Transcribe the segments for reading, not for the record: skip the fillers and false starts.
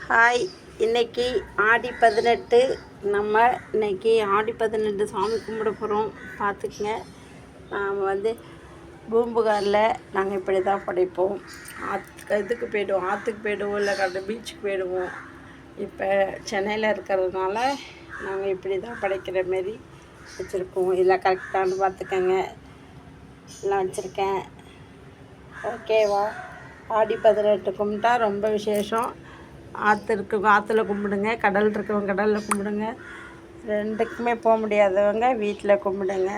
Hi. இன்னைக்கு ஆடி 18. நம்ம இன்னைக்கு ஆடி 18 சாமி கும்பிட போகிறோம். பார்த்துக்குங்க. நாம் பூம்புகாரில் நாங்கள் இப்படி தான் படைப்போம். இதுக்கு போய்டுவோம், ஆற்றுக்கு போய்டுவோம், இல்லை பீச்சுக்கு போய்டுவோம். இப்போ சென்னையில் இருக்கிறதுனால நாங்கள் இப்படி தான் படைக்கிற மாரி வச்சுருக்கோம். இல்லை கரெக்டானு பார்த்துக்கங்க. எல்லாம் வச்சுருக்கேன். ஓகேவா? ஆடி 18 கும்பிட்டா ரொம்ப விசேஷம். ஆற்றுல கும்பிடுங்க, கடல் இருக்கவங்க கடலில் கும்பிடுங்க, ரெண்டுக்குமே போக முடியாதவங்க வீட்டில் கும்பிடுங்க.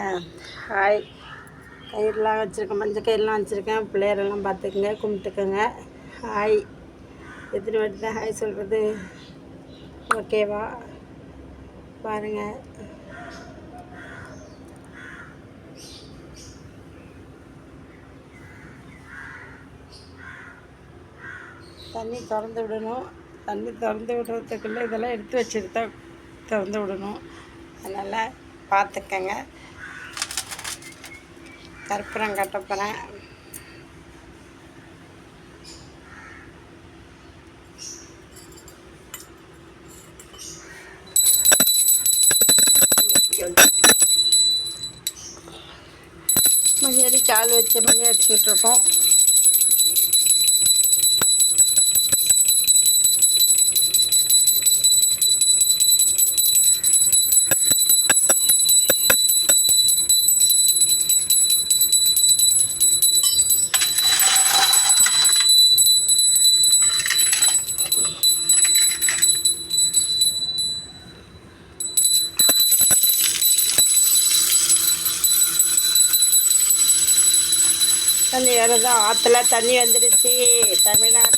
ஹாய். கயிறுலாம் வச்சுருக்கேன், மஞ்சள் கயிறுலாம் வச்சுருக்கேன். பிள்ளையரெல்லாம் பார்த்துக்குங்க, கும்பிட்டுக்கோங்க. ஹாய். எத்தனை வாட்டி தான் ஹாய் சொல்கிறது? ஓகேவா? பாருங்கள். தண்ணி திறந்து விடணும். தண்ணி திறந்து விடுறதுக்குள்ளே இதெல்லாம் எடுத்து வச்சுட்டு தான் திறந்து விடணும். அதனால் பார்த்துக்கங்க. கற்பூரம் கட்டப்போகிறேன். மணி அடி கால் வச்ச மணி அடிச்சுட்ருக்கோம். தண்ணி வருதா? ஆற்றுல தண்ணி வந்துடுச்சு. தமிழ்நாடு